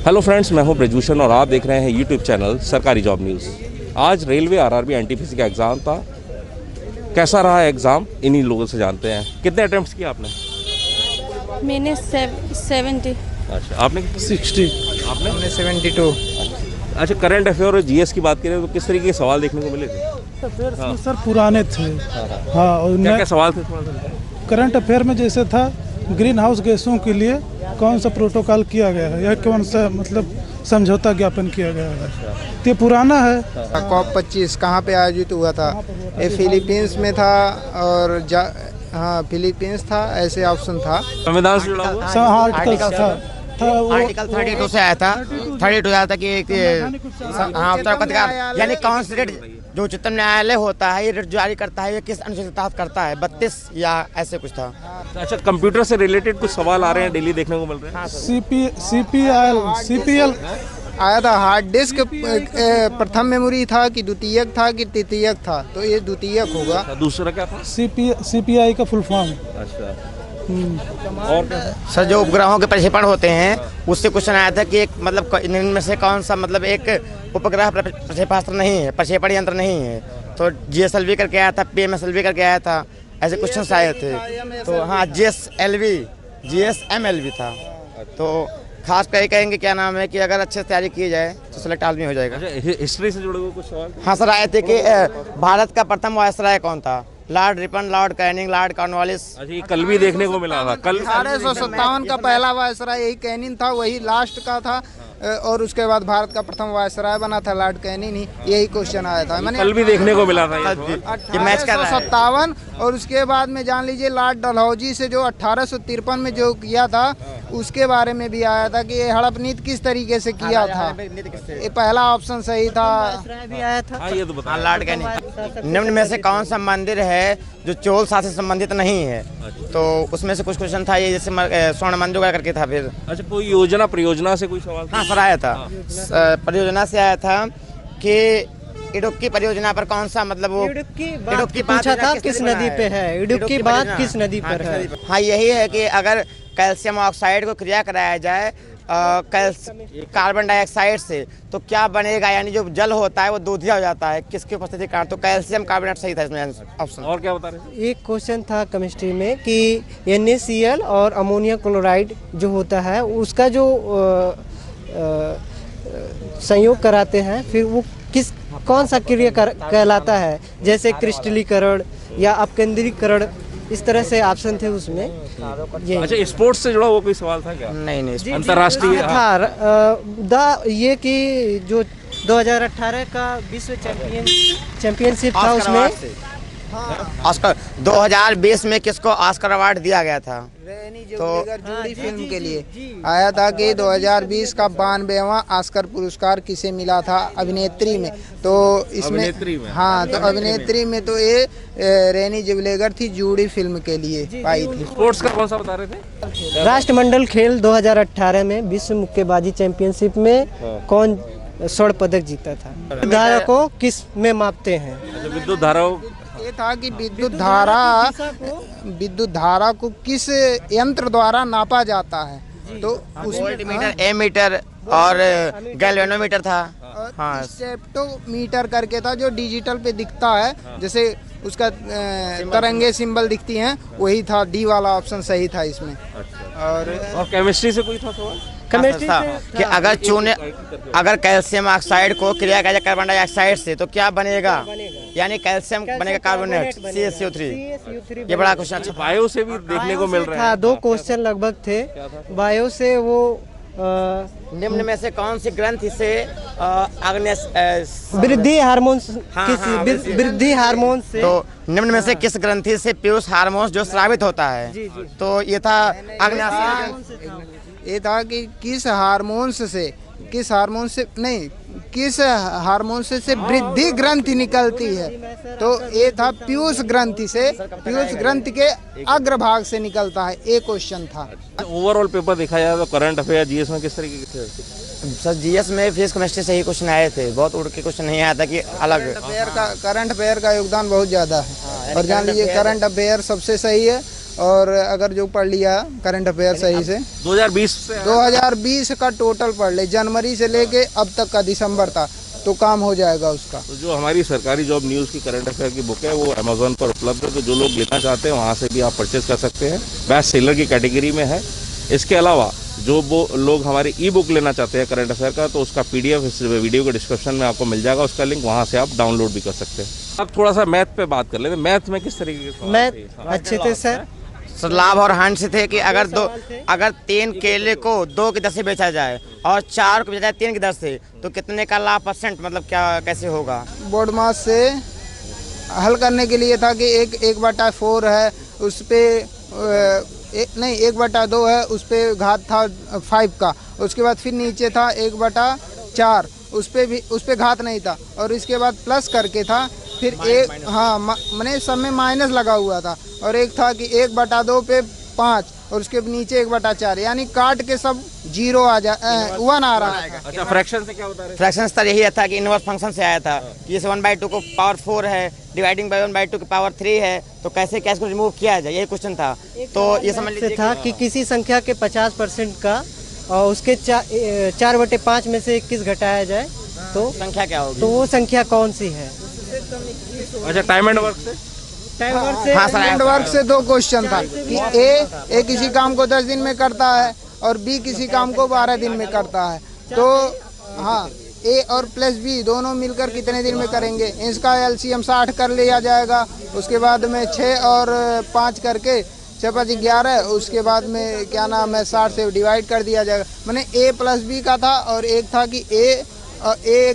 Hello friends, मैं हूं ब्रजभूषण और आप देख रहे हैं यूट्यूब चैनल सरकारी जॉब न्यूज़। आज रेलवे आरआरबी एनटीपीसी का एग्ज़ाम था। कैसा रहा एग्ज़ाम, इन्हीं लोगों से जानते हैं। कितने अटेम्प्ट्स किए आपने? मैंने 70। अच्छा, आपने 60। आपने 72। अच्छा, करंट अफेयर और जीएस की बात करें तो किस तरीके के सवाल देखने को मिले थे? हाँ। सर पुराने थे। हाँ, और क्या क्या सवाल थे थोड़ा सा? करंट अफेयर में जैसे था ग्रीन हाउस गैसों के लिए कौन सा प्रोटोकॉल किया गया है या कौन सा मतलब समझौता ज्ञापन किया गया है। तो ये पुराना है। COP 25 कहाँ पे आयोजित हुआ था? ये फिलीपींस में था और हाँ फिलीपींस था, ऐसे ऑप्शन था। संविधान से जुड़ा हुआ? आर्टिकल था वो आर्टिकल 32 से आया था। 32 आया था कि हाँ उत्तराधिकार यानी कौन सी रेट जो उच्चतम न्यायालय होता है ये रेट जारी करता है, ये किस अनुच्छेद के तहत करता है, 32 या ऐसे कुछ था। अच्छा, कंप्यूटर से रिलेटेड कुछ सवाल आ रहे हैं, डेली देखने को मिल रहे हैं। CPL आया था। हार्ड डिस्क प्रथम मेमोरी था कि द्वितीयक था कि तृतीयक था, तो ये द्वितीयक होगा। अच्छा, दूसरा क्या था? CPI का फुल फॉर्म। अच्छा, और क्या? सर जो उपग्रहों के प्रक्षेपण होते हैं उससे क्वेश्चन आया था कि एक मतलब इनमें से कौन सा मतलब एक उपग्रह प्रक्षेपास्त्र नहीं है, प्रक्षेपण यंत्र नहीं है। तो GSLV करके आया था, PMSLV करके आया था, ऐसे क्वेश्चन आए थे। तो हाँ GSMLV था। तो खास कर कहेंगे क्या नाम है कि अगर अच्छे से तैयारी की जाए तो सिलेक्ट आदमी हो जाएगा। अच्छा, हिस्ट्री से जुड़े हुए कुछ सवाल? हाँ सर, आए थे कि भारत का प्रथम वायसराय कौन था? Lord Ripon, Lord Canning, Lord Cornwallis. अच्छा, ये कल भी देखने को मिला था। कल 1857 का पहला वायसराय यही कैनिन था, वही लास्ट का था। और उसके बाद भारत का प्रथम वायसराय बना था लॉर्ड कैनिन ही। यही क्वेश्चन आया था। मैंने कल भी देखने को मिला था ये। 1857 और उसके बाद में जान लीजिए लॉर्ड डलहौजी से जो 1853 में जो किया था उसके बारे में भी आया था कि ये हड़प नीति किस तरीके से किया था। ये पहला ऑप्शन सही था। भी आया था। हाँ, ये तो बता। Lord Canning. निम्न में से कौन सा मंदिर है जो चोल शासन से संबंधित नहीं है? तो उसमें से कुछ क्वेश्चन था, ये जैसे स्वर्ण मंदिर करके था। फिर अच्छा, कोई योजना परियोजना से कोई सवाल था? हाँ सर, आया था। परियोजना से आया था कि इडुक्की परियोजना पर कौन सा मतलब वो इडुक्की पूछा था किस नदी पे है, इडुक्की बात किस नदी पर है। हाँ, यही है कि अगर कैल्शियम ऑक्साइड को क्रिया कराया जाए कार्बन डाइऑक्साइड से तो क्या बनेगा, यानी जो जल होता है वो दूधिया हो जाता है, किसकी उपस्थिति के कारण? तो कैल्शियम कार्बोनेट सही था इसमें ऑप्शन। और क्या बता रहे हैं? एक क्वेश्चन था केमिस्ट्री में कि NaCl और अमोनिया क्लोराइड जो होता है उसका जो संयोग कराते हैं फिर वो कौन सा क्रिया कहलाता है, जैसे क्रिस्टलीकरण या अपकेंद्रीकरण, इस तरह से ऑप्शन थे उसमें। ये अच्छा, स्पोर्ट्स से जुड़ा हुआ कोई सवाल था क्या? नहीं अंतर्राष्ट्रीय था ये कि जो 2018 का विश्व चैंपियनशिप था उसमें ऑस्कर 2020 में किसको ऑस्कर अवार्ड दिया गया था? तो जूरी फिल्म के लिए आया था कि 2020 का 92वां ऑस्कर पुरस्कार किसे मिला था अभिनेत्री में? तो इसमें हाँ, तो अभिनेत्री में तो ये रेनी जिवलेगर थी, जूरी फिल्म के लिए पाई थी। स्पोर्ट्स का कौन सा बता रहे थे? राष्ट्रमंडल खेल 2018 में विश्व मुक्केबाजी चैंपियनशिप में कौन स्वर्ण पदक जीता था? धारा को किस में मापते हैं? विद्युत धारा ये था कि विद्युत धारा को किस यंत्र द्वारा नापा जाता है? तो वोल्टमीटर, एमीटर और गैल्वेनोमीटर था। हाँ, सेप्टोमीटर करके था जो डिजिटल पे दिखता है, जैसे उसका तरंगे सिंबल दिखती हैं, वही था। डी वाला ऑप्शन सही था इसमें। और केमिस्ट्री से कोई था सवाल? केमिस्ट्री था कि अगर कैल्शियम ऑक्साइड को क्रिया किया जाए कार्बन डाइऑक्साइड से तो क्या बनेगा, यानी कैल्शियम बनेगा कार्बोनेट CaCO3। ये बड़ा क्वेश्चन। अच्छा, बायो से भी देखने को मिल रहा है। 2 क्वेश्चन लगभग थे बायो से। वो निम्न में से कौन सी ग्रंथि से वृद्धि हार्मोन वृद्धि हार्मोन से? तो निम्न में से किस ग्रंथि से पीयूष हार्मोन जो स्रावित होता है? तो ये था ये था कि किस हार्मोन से वृद्धि ग्रंथि निकलती है? तो ये था पीयूष ग्रंथि से, पीयूष ग्रंथि के अग्रभाग से निकलता है। एक क्वेश्चन था। ओवरऑल पेपर देखा जाए तो करंट अफेयर जीएस में किस तरीके के थे? सर जीएस में फिजिक्स केमिस्ट्री से ही क्वेश्चन आए थे, बहुत उड़ के क्वेश्चन नहीं आया था कि अलग। करंट अफेयर का योगदान बहुत ज़्यादा है। और जान लीजिए करंट अफेयर सबसे सही है और अगर जो पढ़ लिया करंट अफेयर सही से 2020 से 2020 का टोटल पढ़ ले, जनवरी से लेके अब तक का दिसंबर था, तो काम हो जाएगा उसका। तो जो हमारी सरकारी जॉब न्यूज़ की करंट अफेयर की बुक है वो अमेजोन पर उपलब्ध है, तो जो लोग लेना चाहते हैं वहाँ से भी आप परचेज कर सकते हैं। बेस्ट सेलर की कैटेगरी में है। इसके अलावा जो वो लोग हमारी ई बुक लेना चाहते हैं करंट अफेयर का, तो उसका PDF इस वीडियो के डिस्क्रिप्शन में आपको मिल जाएगा, उसका लिंक, वहाँ से आप डाउनलोड भी कर सकते हैं। अब थोड़ा सा मैथ पे बात कर लेते हैं। मैथ में किस तरीके के सवाल थे? मैथ अच्छे थे सर। सर लाभ और हानि से थे कि अगर 3 केले को 2 की दर से बेचा जाए और 4 को बेचा जाए 3 की दर से, तो कितने का लाभ परसेंट मतलब क्या कैसे होगा? बोर्ड मास से हल करने के लिए था कि 1/4 है, उस पर नहीं 1/2 है, उस पर घात था 5 का। उसके बाद फिर नीचे था 1/4, उस पर घात नहीं था, और इसके बाद प्लस करके था, फिर एक हाँ मैंने सब में माइनस लगा हुआ था, और एक था कि 1/2 पे 5 और उसके नीचे 1/4, यानी काट के सब 0 आ जा 1 आ रहा है। अच्छा, फ्रैक्शन से क्या होता है? फ्रैक्शन सर यही था कि इनवर्स फंक्शन से आया था कि जैसे 1/2 को पावर 4 है, डिवाइडिंग बाय 1/2 की पावर 3 है, तो कैसे क्या इसको रिमूव किया जाए, यही क्वेश्चन था। तो ये समझ लीजिए था कि किसी संख्या के 50% का और उसके 4/5 में से 21 घटाया जाए तो संख्या क्या होगी? तो वो संख्या कौन सी है? अच्छा, टाइम एंड वर्क से हाँ सर, एंड वर्क से 2 क्वेश्चन था कि ए किसी काम को 10 दिन में करता है और बी किसी काम को 12 दिन में करता है, तो हाँ ए और प्लस बी दोनों मिलकर कितने दिन में करेंगे, इसका LCM 60 कर लिया जाएगा। उसके बाद में 6 और 5 करके 6×5 11, उसके बाद में क्या नाम है 60 से डिवाइड कर दिया जाएगा। मैंने A + B का था, और एक था कि ए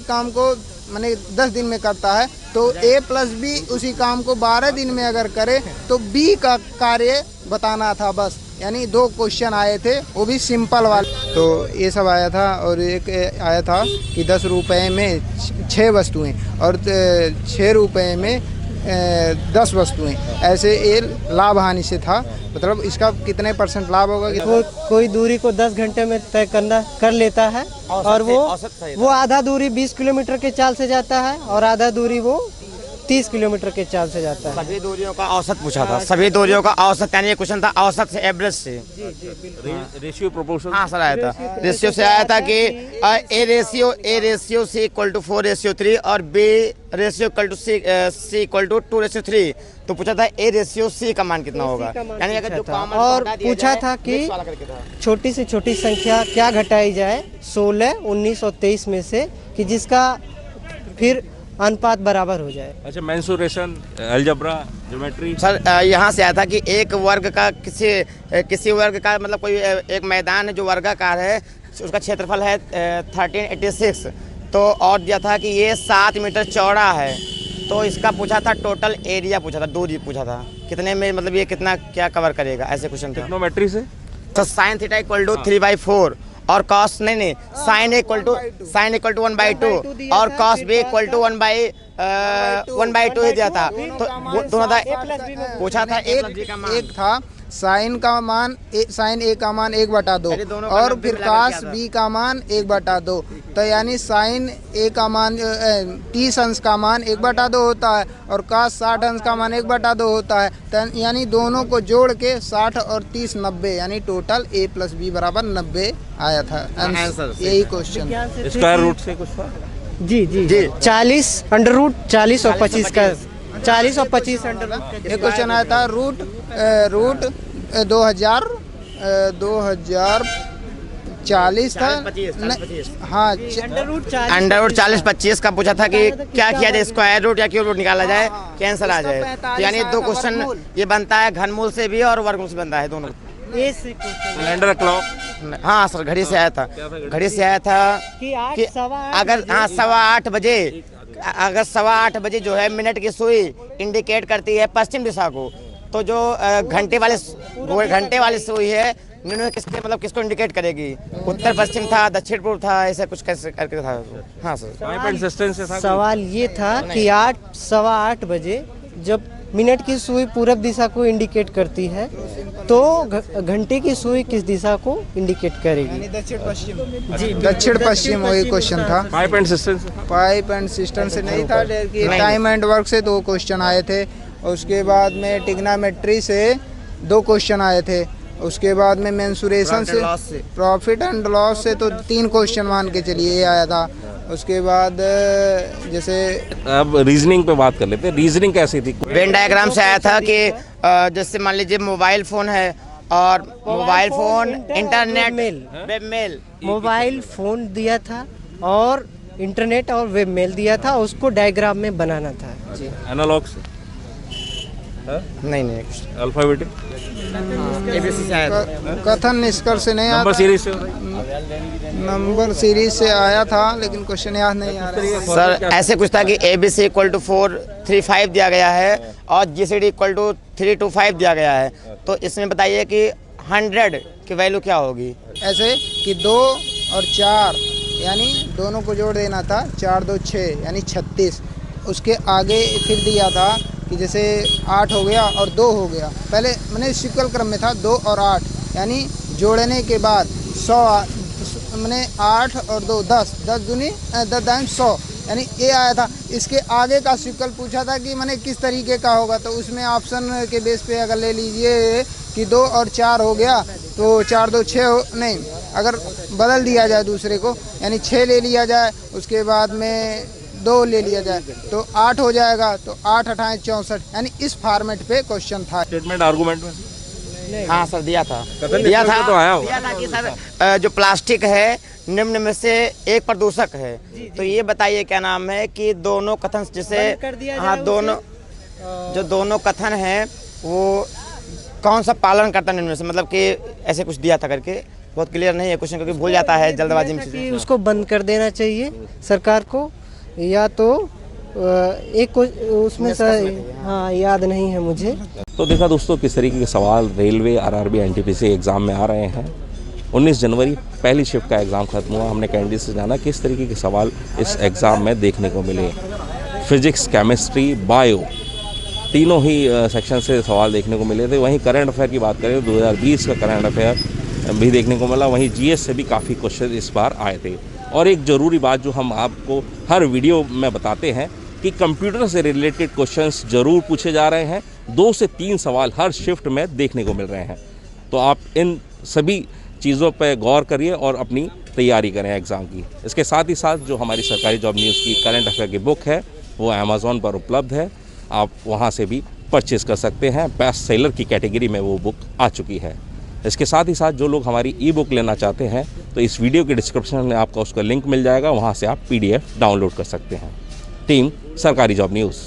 काम को मैंने 10 दिन में करता है, तो A + B उसी काम को 12 दिन में अगर करे तो B का कार्य बताना था बस। यानी 2 क्वेश्चन आए थे, वो भी सिंपल वाले। तो ये सब आया था, और एक आया था कि 10 रुपये में 6 वस्तुएं और 6 रुपये में 10 वस्तुएं, ऐसे ये लाभ हानि से था। मतलब इसका कितने % लाभ होगा? वो कोई दूरी को 10 घंटे में तय कर लेता है, और वो आधा दूरी 20 किलोमीटर के चाल से जाता है, और आधा दूरी वो 30 किलोमीटर के चाल से जाता है। सभी दूरियों का औसत पूछा था, सभी दूरियों का औसत, यानी ये क्वेश्चन था औसत से, एवरेज से। Ratio proportion. हाँ सर, आया था रेशियो से, आया था कि ए रेशियो C = 4:3 और B रेशियो C = 2:3। तो पूछा था A रेशियो C का मान कितना होगा, यानी अगर जो कॉमन और पूछा था कि छोटी से छोटी संख्या क्या घटाई जाए 16, 19 और 23 में से, कि जिसका फिर अनुपात बराबर हो जाए। अच्छा, मेंसुरेशन, अलजेब्रा, ज्योमेट्री। सर यहाँ से आया था कि एक वर्ग का किसी वर्ग का मतलब कोई एक मैदान है जो वर्गाकार है, उसका क्षेत्रफल है 1386, तो और दिया था कि ये 7 मीटर चौड़ा है, तो इसका पूछा था टोटल एरिया, पूछा था दूरी, पूछा था कितने में, मतलब ये कितना क्या कवर करेगा, ऐसे क्वेश्चन था। ट्रिग्नोमेट्री से तो sin θ = 3/4 और cos नहीं sin A = 1/2 और cos B = 1/2 ही दिया था। तो दोनों था, पूछा था एक था साइन A का मान 1/2 और फिर cos B का मान 1/2, तो यानी साइन A का मान 30 अंश का मान 1/2 होता है, और cos 60 अंश का मान 1/2 होता है, तो यानी दोनों को जोड़ के 60 और 30 90, यानी टोटल A + B = 90 आया था आंसर। यही क्वेश्चन स्क्वायर रूट से कुछ था। जी 40 √40 और 25 का 40 और 25 √। एक क्वेश्चन आया था रूट 2040 था, हाँ अंडर रूट 40/25 का पूछा था कि क्या किया जाए, स्क्वायर रूट या क्यूब रूट निकाला जाए कि आंसर आ जाए। तो यानी 2 क्वेश्चन ये बनता है, घनमूल से भी और वर्गमूल से बनता है, दोनों। Calendar clock. हाँ सर, घड़ी से आया था, घड़ी से आया था कि अगर 8:15 बजे, अगर 8:15 बजे जो है मिनट की सुई इंडिकेट करती है पश्चिम दिशा को, तो जो घंटे वाली सुई है किसके मतलब किसको इंडिकेट करेगी, उत्तर पश्चिम था, दक्षिण पूर्व था, ऐसा कुछ कैसे करके था। हाँ सर, सवाल ये था कि 8:15 बजे जब मिनट की सुई पूरब दिशा को इंडिकेट करती है, तो घंटे की सुई किस दिशा को इंडिकेट करेगी? दक्षिण पश्चिम वही क्वेश्चन था। पाइप एंड सिस्टम से नहीं था, टाइम एंड वर्क से 2 क्वेश्चन आए थे। उसके बाद में ट्रिग्नोमेट्री से 2 क्वेश्चन आए थे। उसके बाद में मेंसुरेशन से, प्रॉफिट एंड लॉस से तो 3 क्वेश्चन मान के चलिए ये आया था। उसके बाद जैसे अब रीजनिंग पे बात कर लेते हैं। रीजनिंग कैसी थी? वेन डायग्राम से आया था कि जैसे मान लीजिए मोबाइल फ़ोन है और mobile phone internet web mail, mobile phone दिया था और इंटरनेट और वेब मेल दिया था, उसको डायग्राम में बनाना था जी। एनालॉग से? नहीं अल्फाबेटिक? ABC से आया था। कथन निष्कर्ष से नहीं नंबर आता, सीरीज से? नंबर सीरीज से आया था लेकिन क्वेश्चन याद नहीं आ रहा है। सर ऐसे कुछ था कि ABC = 435 दिया गया है और GCD = 325 दिया गया है। तो इसमें बताइए कि 100 की वैल्यू क्या होगी? ऐसे कि 2 और 4 यानी दोनों को जोड़ देना था, 4 2 6 यानी 36। उसके आगे फिर दिया था कि जैसे 8 हो गया और 2 हो गया, पहले मैंने सिक्वल क्रम में था 2 और 8 यानी जोड़ने के बाद 100 मैंने 8 और 2 10 10 दूनी 10 दाएं 100 यानी ये आया था। इसके आगे का सिक्वल पूछा था कि मैंने किस तरीके का होगा, तो उसमें ऑप्शन के बेस पे अगर ले लीजिए कि 2 और 4 हो गया तो 4 2 6 हो, नहीं अगर बदल दिया जाए दूसरे को यानी 6 ले लिया जाए, उसके बाद में 2 ले लिया जाए तो 8 हो जाएगा। तो 8 8 64 यानी इस फॉर्मेट पे क्वेश्चन था। स्टेटमेंट आर्गुमेंट में? हाँ सर दिया था। कथन दिया निष्कर्ष था तो आया होगा। दिया था कि सर जो प्लास्टिक है निम्न में से एक प्रदूषक है। तो ये बताइए क्या नाम है कि दोनों कथन जैसे हाँ दोनों कथन हैं वो कौन सा पालन करता है निम्न में से, मतलब कि ऐसे कुछ दिया था करके, बहुत क्लियर नहीं है क्वेश्चन क्योंकि भूल जाता है जल्दबाजी में कि उसको बंद कर देना चाहिए सरकार को, या तो एक उसमें हाँ याद नहीं है मुझे। तो देखा दोस्तों किस तरीके के सवाल रेलवे RRB NTPC एग्ज़ाम में आ रहे हैं। 19 जनवरी पहली शिफ्ट का एग्ज़ाम खत्म हुआ। हमने कैंडिडेट से जाना किस तरीके के सवाल इस एग्ज़ाम में देखने को मिले। फिजिक्स, केमिस्ट्री, बायो तीनों ही सेक्शन से सवाल देखने को मिले थे। वहीं करंट अफेयर की बात करें तो 2020 का करंट अफेयर भी देखने को मिला। वहीं GS से भी काफ़ी क्वेश्चन इस बार आए थे। और एक ज़रूरी बात जो हम आपको हर वीडियो में बताते हैं कि कंप्यूटर से रिलेटेड क्वेश्चंस ज़रूर पूछे जा रहे हैं। 2 से 3 सवाल हर शिफ्ट में देखने को मिल रहे हैं। तो आप इन सभी चीज़ों पर गौर करिए और अपनी तैयारी करें एग्ज़ाम की। इसके साथ ही साथ जो हमारी सरकारी जॉब न्यूज़ की करंट अफेयर की बुक है वो अमेज़ॉन पर उपलब्ध है, आप वहाँ से भी परचेज़ कर सकते हैं। बेस्ट सेलर की कैटेगरी में वो बुक आ चुकी है। इसके साथ ही साथ जो लोग हमारी ई-बुक लेना चाहते हैं तो इस वीडियो के डिस्क्रिप्शन में आपको उसका लिंक मिल जाएगा, वहाँ से आप PDF डाउनलोड कर सकते हैं। टीम सरकारी जॉब न्यूज़।